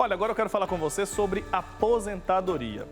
Olha, agora eu quero falar com você sobre aposentadoria.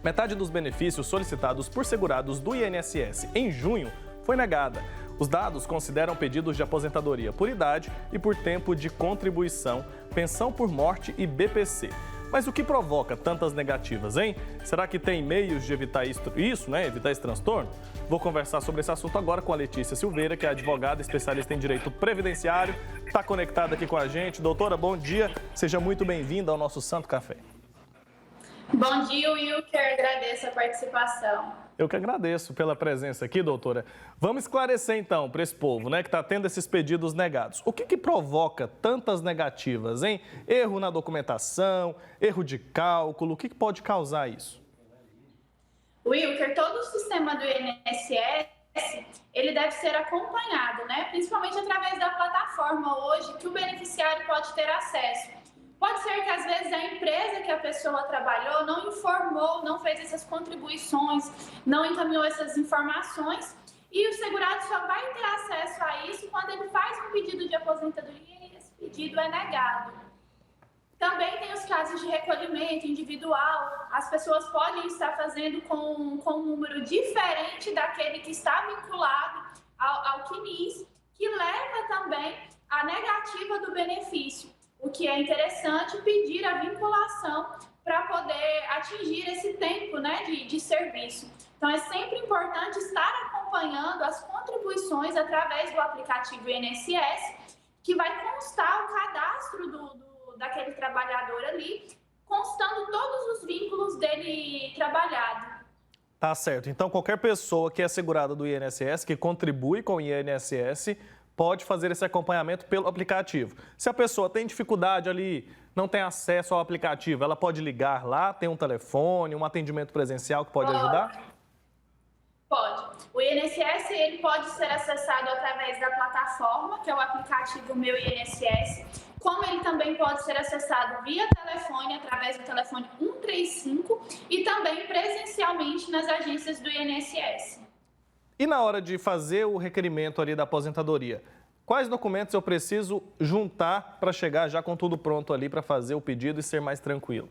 Metade dos benefícios solicitados por segurados do INSS em junho foi negada. Os dados consideram pedidos de aposentadoria por idade e por tempo de contribuição, pensão por morte e BPC. Mas o que provoca tantas negativas, hein? Será que tem meios de evitar evitar esse transtorno? Vou conversar sobre esse assunto agora com a Letícia Silveira, que é advogada especialista em direito previdenciário. Está conectada aqui com a gente. Doutora, bom dia. Seja muito bem-vinda ao nosso Santo Café. Bom dia, Wilker. Agradeço a participação. Eu que agradeço pela presença aqui, doutora. Vamos esclarecer então para esse povo, né, que está tendo esses pedidos negados. O que provoca tantas negativas, hein? Erro na documentação, erro de cálculo, o que pode causar isso? Wilker, todo o sistema do INSS, ele deve ser acompanhado, né? Principalmente através da plataforma hoje que o beneficiário pode ter acesso. Pode ser que, às vezes, a empresa que a pessoa trabalhou não informou, não fez essas contribuições, não encaminhou essas informações e o segurado só vai ter acesso a isso quando ele faz um pedido de aposentadoria e esse pedido é negado. Também tem os casos de recolhimento individual. As pessoas podem estar fazendo com um número diferente daquele que está vinculado ao CNIS, que leva também à negativa do benefício. O que é interessante pedir a vinculação para poder atingir esse tempo, né, de serviço. Então, é sempre importante estar acompanhando as contribuições através do aplicativo INSS, que vai constar o cadastro daquele trabalhador ali, constando todos os vínculos dele trabalhado. Tá certo. Então, qualquer pessoa que é segurada do INSS, que contribui com o INSS, pode fazer esse acompanhamento pelo aplicativo. Se a pessoa tem dificuldade ali, não tem acesso ao aplicativo, ela pode ligar lá, tem um telefone, um atendimento presencial que pode ajudar? Pode. O INSS ele pode ser acessado através da plataforma, que é o aplicativo Meu INSS, como ele também pode ser acessado via telefone, através do telefone 135 e também presencialmente nas agências do INSS. E na hora de fazer o requerimento ali da aposentadoria, quais documentos eu preciso juntar para chegar já com tudo pronto ali para fazer o pedido e ser mais tranquilo?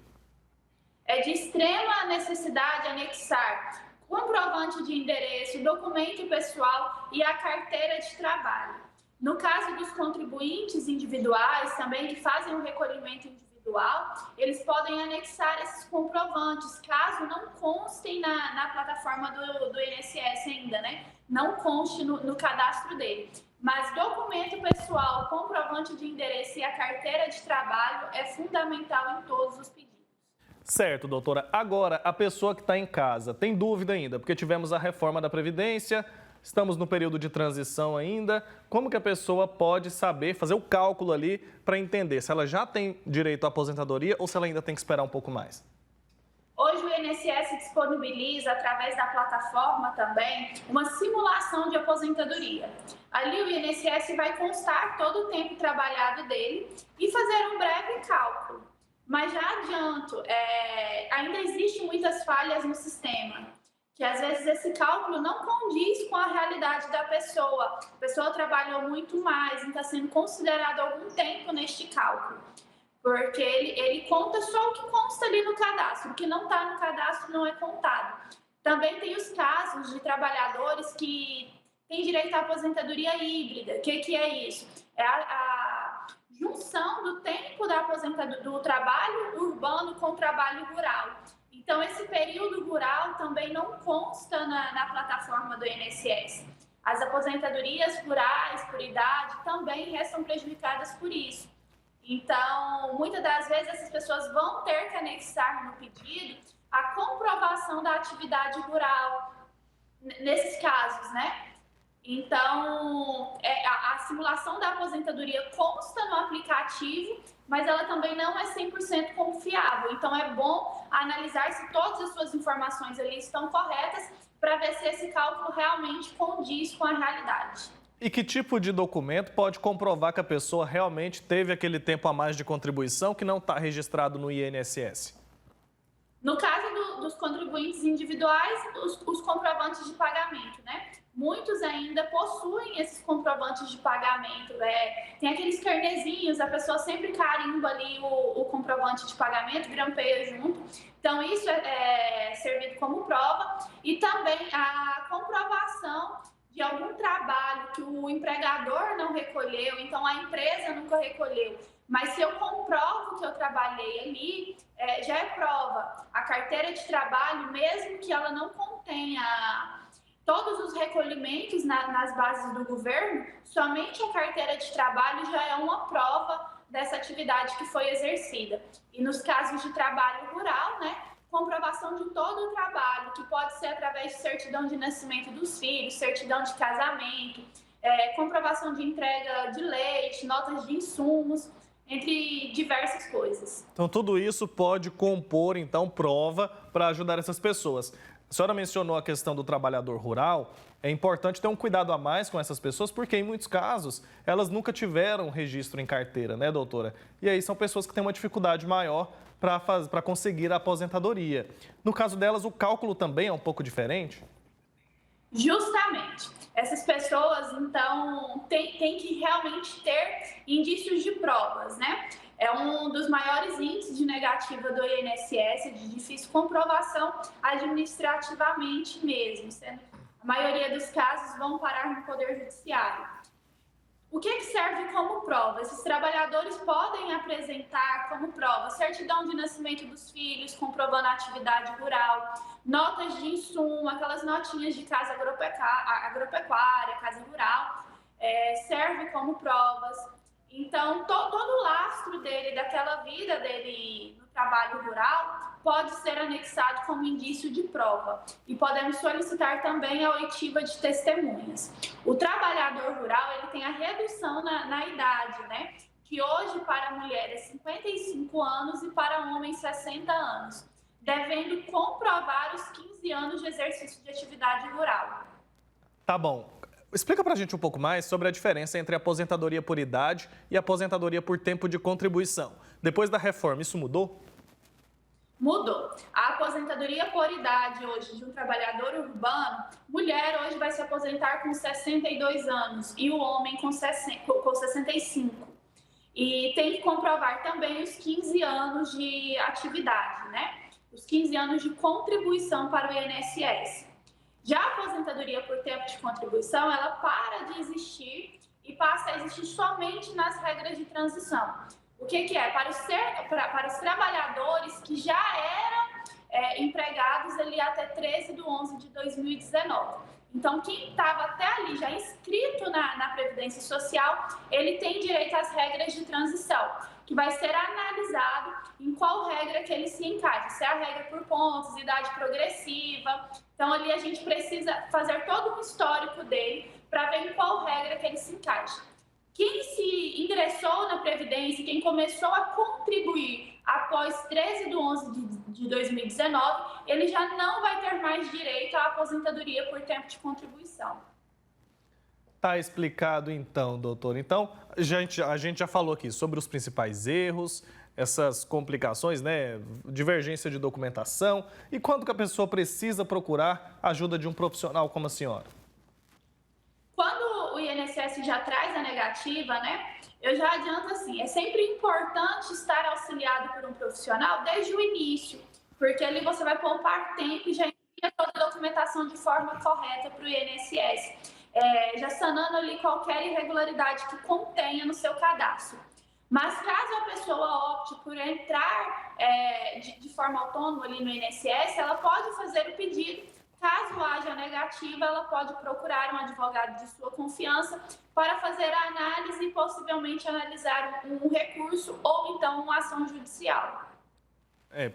É de extrema necessidade anexar comprovante de endereço, documento pessoal e a carteira de trabalho. No caso dos contribuintes individuais também que fazem o recolhimento individual, eles podem anexar esses comprovantes, caso não constem na plataforma do INSS ainda, né? Não conste no cadastro dele. Mas documento pessoal, comprovante de endereço e a carteira de trabalho é fundamental em todos os pedidos. Certo, doutora. Agora, a pessoa que está em casa tem dúvida ainda, porque tivemos a reforma da Previdência, estamos no período de transição ainda. Como que a pessoa pode saber, fazer o cálculo ali para entender se ela já tem direito à aposentadoria ou se ela ainda tem que esperar um pouco mais? Hoje o INSS disponibiliza, através da plataforma também, uma simulação de aposentadoria. Ali o INSS vai constar todo o tempo trabalhado dele e fazer um breve cálculo. Mas já adianto, ainda existem muitas falhas no sistema, que às vezes esse cálculo não condiz com a realidade da pessoa. A pessoa trabalhou muito mais e está sendo considerado algum tempo neste cálculo, porque ele conta só o que consta ali no cadastro, o que não está no cadastro não é contado. Também tem os casos de trabalhadores que têm direito à aposentadoria híbrida. O que é isso? É a junção do tempo da aposentadoria do trabalho urbano com o trabalho rural. Então, esse período rural também não consta na plataforma do INSS. As aposentadorias rurais por idade também restam prejudicadas por isso. Então, muitas das vezes essas pessoas vão ter que anexar no pedido a comprovação da atividade rural, nesses casos, né? Então, a simulação da aposentadoria consta no aplicativo, mas ela também não é 100% confiável. Então, é bom analisar se todas as suas informações ali estão corretas para ver se esse cálculo realmente condiz com a realidade. E que tipo de documento pode comprovar que a pessoa realmente teve aquele tempo a mais de contribuição que não está registrado no INSS? No caso dos contribuintes individuais, os comprovantes de pagamento, né? muitos ainda possuem esses comprovantes de pagamento. Tem aqueles carnezinhos, a pessoa sempre carimba ali o comprovante de pagamento, grampeia junto. Então, isso é servido como prova. E também a comprovação de algum trabalho que o empregador não recolheu, então a empresa nunca recolheu. Mas se eu comprovo que eu trabalhei ali, já é prova. A carteira de trabalho, mesmo que ela não contenha todos os recolhimentos nas bases do governo, somente a carteira de trabalho já é uma prova dessa atividade que foi exercida. E nos casos de trabalho rural, né, comprovação de todo o trabalho, que pode ser através de certidão de nascimento dos filhos, certidão de casamento, comprovação de entrega de leite, notas de insumos, entre diversas coisas. Então, tudo isso pode compor, então, prova para ajudar essas pessoas. A senhora mencionou a questão do trabalhador rural. É importante ter um cuidado a mais com essas pessoas, porque em muitos casos elas nunca tiveram registro em carteira, né, doutora? E aí são pessoas que têm uma dificuldade maior para conseguir a aposentadoria. No caso delas, o cálculo também é um pouco diferente? Justamente. Essas pessoas, então, têm que realmente ter indícios de provas, né? É um dos maiores índices de negativa do INSS, de difícil comprovação administrativamente mesmo, sendo a maioria dos casos vão parar no Poder Judiciário. O que serve como prova? Esses trabalhadores podem apresentar como prova certidão de nascimento dos filhos, comprovando a atividade rural, notas de insumo, aquelas notinhas de casa agropecuária, casa rural, serve como provas. Então, todo o lastro dele, daquela vida dele no trabalho rural, pode ser anexado como indício de prova. E podemos solicitar também a oitiva de testemunhas. O trabalhador rural, ele tem a redução na idade, né? Que hoje para a mulher é 55 anos e para homem 60 anos, devendo comprovar os 15 anos de exercício de atividade rural. Tá bom. Explica pra gente um pouco mais sobre a diferença entre aposentadoria por idade e aposentadoria por tempo de contribuição. Depois da reforma, isso mudou? Mudou. A aposentadoria por idade hoje de um trabalhador urbano, mulher hoje vai se aposentar com 62 anos e o homem com 65. E tem que comprovar também os 15 anos de atividade, né? Os 15 anos de contribuição para o INSS. Já a aposentadoria por tempo de contribuição, ela para de existir e passa a existir somente nas regras de transição. O que é? Para os trabalhadores que já eram empregados ali até 13/11/2019. Então, quem estava até ali já inscrito na Previdência Social, ele tem direito às regras de transição, que vai ser analisado em qual regra que ele se encaixa, se é a regra por pontos, idade progressiva. Então, ali a gente precisa fazer todo um histórico dele para ver em qual regra que ele se encaixa. Quem se ingressou na Previdência, quem começou a contribuir após 13/11/2019, ele já não vai ter mais direito à aposentadoria por tempo de contribuição. Tá explicado então, doutor. Então, a gente já falou aqui sobre os principais erros, essas complicações, né? Divergência de documentação. E quando que a pessoa precisa procurar a ajuda de um profissional como a senhora? Quando o INSS já traz a negativa, né? Eu já adianto assim, é sempre importante estar auxiliado por um profissional desde o início, porque ali você vai poupar tempo e já envia toda a documentação de forma correta para o INSS, já sanando ali qualquer irregularidade que contenha no seu cadastro. Mas caso a pessoa opte por entrar de forma autônoma ali no INSS, ela pode fazer o pedido. Caso haja negativa, ela pode procurar um advogado de sua confiança para fazer a análise e possivelmente analisar um recurso ou então uma ação judicial.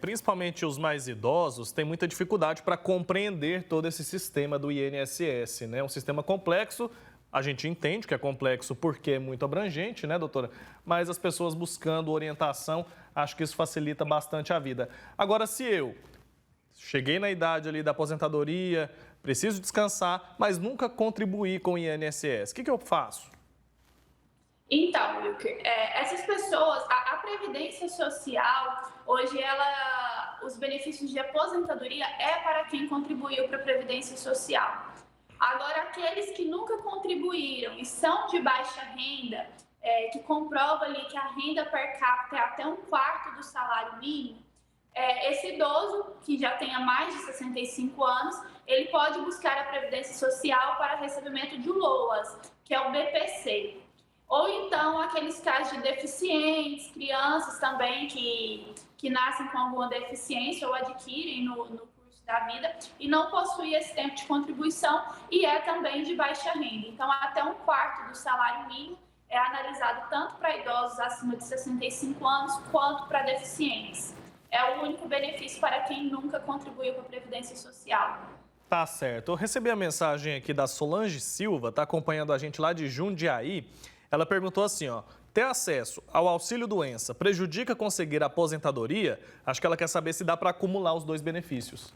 Principalmente os mais idosos têm muita dificuldade para compreender todo esse sistema do INSS, né? Um sistema complexo, a gente entende que é complexo porque é muito abrangente, né, doutora? Mas as pessoas buscando orientação, acho que isso facilita bastante a vida. Agora, se eu cheguei na idade ali da aposentadoria, preciso descansar, mas nunca contribuí com o INSS, o que eu faço? Então, Wilker, essas pessoas, a Previdência Social, hoje os benefícios de aposentadoria é para quem contribuiu para a Previdência Social. Agora, aqueles que nunca contribuíram e são de baixa renda, que comprova ali que a renda per capita é até 1/4 do salário mínimo, esse idoso que já tenha mais de 65 anos, ele pode buscar a Previdência Social para recebimento de LOAS, que é o BPC. Ou então, aqueles casos de deficientes, crianças também que nascem com alguma deficiência ou adquirem no curso da vida e não possuem esse tempo de contribuição e é também de baixa renda. Então, até 1/4 do salário mínimo é analisado tanto para idosos acima de 65 anos quanto para deficientes. É o único benefício para quem nunca contribuiu para a Previdência Social. Tá certo. Eu recebi a mensagem aqui da Solange Silva, tá acompanhando a gente lá de Jundiaí. Ela perguntou assim, ó, ter acesso ao auxílio-doença prejudica conseguir a aposentadoria? Acho que ela quer saber se dá para acumular os dois benefícios.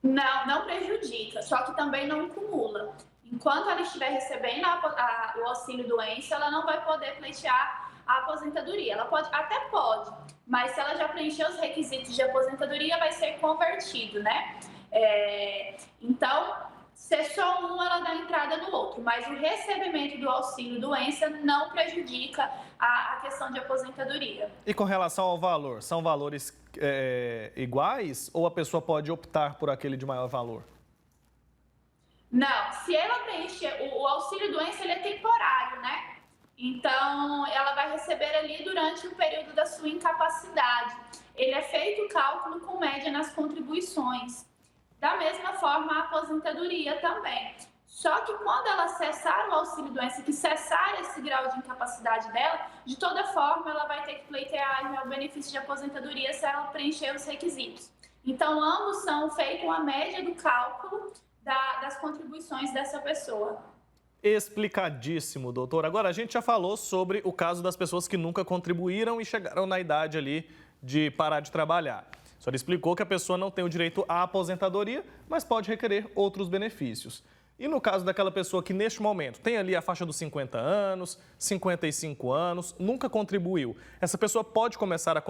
Não prejudica, só que também não acumula. Enquanto ela estiver recebendo o auxílio-doença, ela não vai poder pleitear a aposentadoria. Ela até pode, mas se ela já preencher os requisitos de aposentadoria, vai ser convertido, né? Então, se é só um, ela dá entrada no outro, mas o recebimento do auxílio-doença não prejudica a questão de aposentadoria. E com relação ao valor, são valores iguais ou a pessoa pode optar por aquele de maior valor? Não, se ela preencher, o auxílio-doença ele é temporário, né? Então, ela vai receber ali durante o período da sua incapacidade. Ele é feito o cálculo com média nas contribuições. Da mesma forma, a aposentadoria também. Só que quando ela cessar o auxílio-doença, que cessar esse grau de incapacidade dela, de toda forma, ela vai ter que pleitear o benefício de aposentadoria se ela preencher os requisitos. Então, ambos são feitos a média do cálculo das contribuições dessa pessoa. Explicadíssimo, doutor. Agora, a gente já falou sobre o caso das pessoas que nunca contribuíram e chegaram na idade ali de parar de trabalhar. A senhora explicou que a pessoa não tem o direito à aposentadoria, mas pode requerer outros benefícios. E no caso daquela pessoa que, neste momento, tem ali a faixa dos 50 anos, 55 anos, nunca contribuiu, essa pessoa pode começar a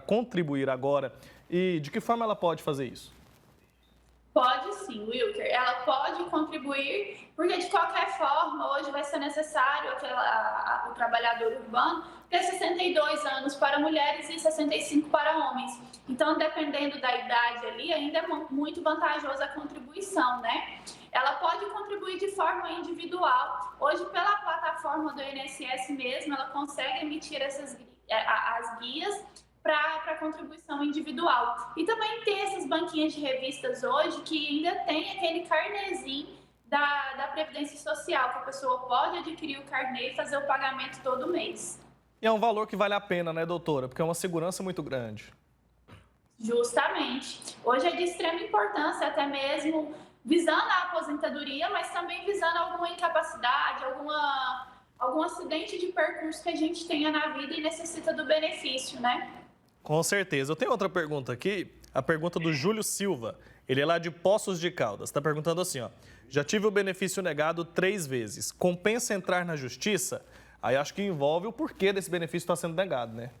contribuir agora? E de que forma ela pode fazer isso? Pode sim, Wilker. Ela pode contribuir, porque de qualquer forma, hoje vai ser necessário o trabalhador urbano ter 62 anos para mulheres e 65 para homens. Então, dependendo da idade ali, ainda é muito vantajosa a contribuição, né? Ela pode contribuir de forma individual. Hoje, pela plataforma do INSS mesmo, ela consegue emitir as guias para contribuição individual. E também tem essas banquinhas de revistas hoje que ainda tem aquele carnezinho da Previdência Social, que a pessoa pode adquirir o carnê e fazer o pagamento todo mês. E é um valor que vale a pena, né, doutora? Porque é uma segurança muito grande. Justamente. Hoje é de extrema importância, até mesmo visando a aposentadoria, mas também visando alguma incapacidade, algum acidente de percurso que a gente tenha na vida e necessita do benefício, né? Com certeza. Eu tenho outra pergunta aqui, a pergunta do Júlio Silva. Ele é lá de Poços de Caldas. Está perguntando assim, ó. Já tive o benefício negado 3 vezes. Compensa entrar na justiça? Aí acho que envolve o porquê desse benefício estar sendo negado, né?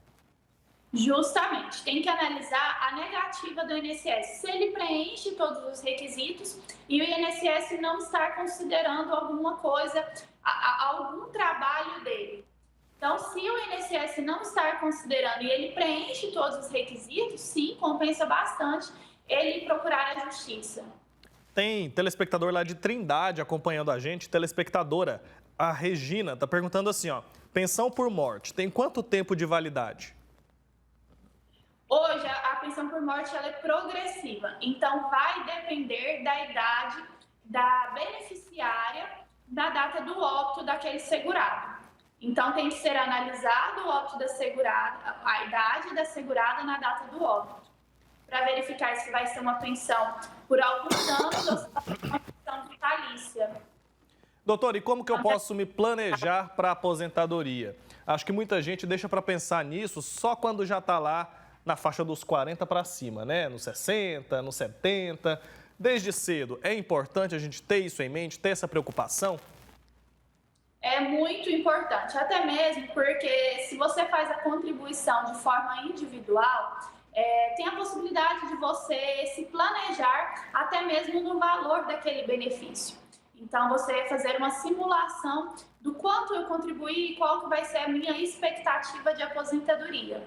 Justamente. Tem que analisar a negativa do INSS. Se ele preenche todos os requisitos e o INSS não está considerando alguma coisa, algum trabalho dele. Então, se o INSS não está considerando e ele preenche todos os requisitos, sim, compensa bastante ele procurar a justiça. Tem telespectador lá de Trindade acompanhando a gente, telespectadora. A Regina está perguntando assim, ó, pensão por morte, tem quanto tempo de validade? Hoje, a pensão por morte ela é progressiva, então vai depender da idade da beneficiária na data do óbito daquele segurado. Então, tem que ser analisado o óbito da segurada, a idade da segurada na data do óbito, para verificar se vai ser uma pensão por alguns anos ou se vai ser uma pensão vitalícia. Doutor, e como que eu posso me planejar para a aposentadoria? Acho que muita gente deixa para pensar nisso só quando já está lá na faixa dos 40 para cima, né? Nos 60, nos 70. Desde cedo, é importante a gente ter isso em mente, ter essa preocupação? É muito importante, até mesmo porque se você faz a contribuição de forma individual, tem a possibilidade de você se planejar até mesmo no valor daquele benefício. Então, você fazer uma simulação do quanto eu contribuí e qual que vai ser a minha expectativa de aposentadoria.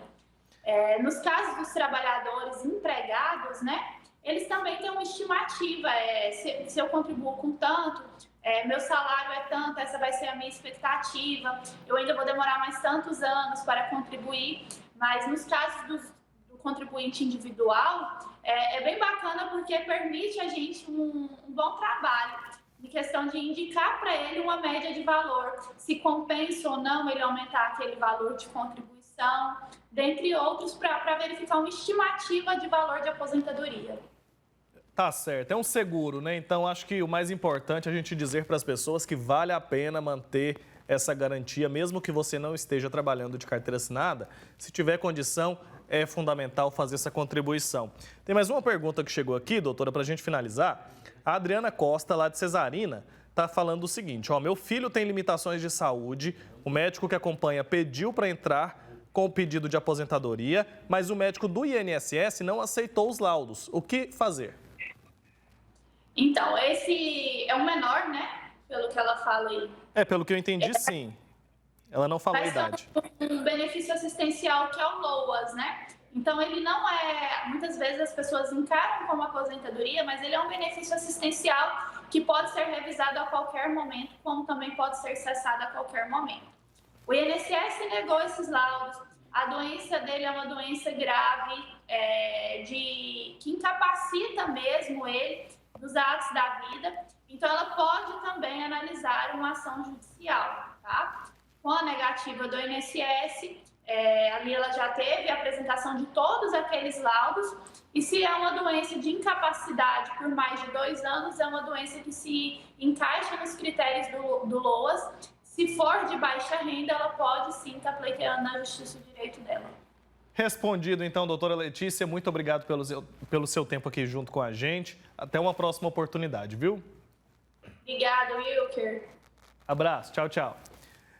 Nos casos dos trabalhadores empregados, né, eles também têm uma estimativa, se eu contribuo com tanto, meu salário é tanto, essa vai ser a minha expectativa, eu ainda vou demorar mais tantos anos para contribuir, mas nos casos do contribuinte individual, é bem bacana porque permite a gente um bom trabalho, em questão de indicar para ele uma média de valor, se compensa ou não ele aumentar aquele valor de contribuição, dentre outros, para verificar uma estimativa de valor de aposentadoria. Tá certo, é um seguro, né? Então acho que o mais importante é a gente dizer para as pessoas que vale a pena manter essa garantia, mesmo que você não esteja trabalhando de carteira assinada. Se tiver condição, é fundamental fazer essa contribuição. Tem mais uma pergunta que chegou aqui, doutora, para a gente finalizar. A Adriana Costa, lá de Cesarina, está falando o seguinte: meu filho tem limitações de saúde, o médico que acompanha pediu para entrar com o pedido de aposentadoria, mas o médico do INSS não aceitou os laudos. O que fazer? Então, esse é um menor, né? Pelo que ela fala aí. Pelo que eu entendi, sim. Ela não falou a idade. Um benefício assistencial que é o LOAS, né? Então, ele não muitas vezes as pessoas encaram como aposentadoria, mas ele é um benefício assistencial que pode ser revisado a qualquer momento, como também pode ser cessado a qualquer momento. O INSS negou esses laudos, a doença dele é uma doença grave, que incapacita mesmo ele dos atos da vida, então ela pode também analisar uma ação judicial, tá? Com a negativa do INSS, ali ela já teve a apresentação de todos aqueles laudos, e se é uma doença de incapacidade por mais de 2 anos, é uma doença que se encaixa nos critérios do LOAS. Se for de baixa renda, ela pode sim estar pleiteando na justiça o direito dela. Respondido, então, doutora Letícia, muito obrigado pelo seu tempo aqui junto com a gente. Até uma próxima oportunidade, viu? Obrigada, Wilker. Abraço, tchau, tchau.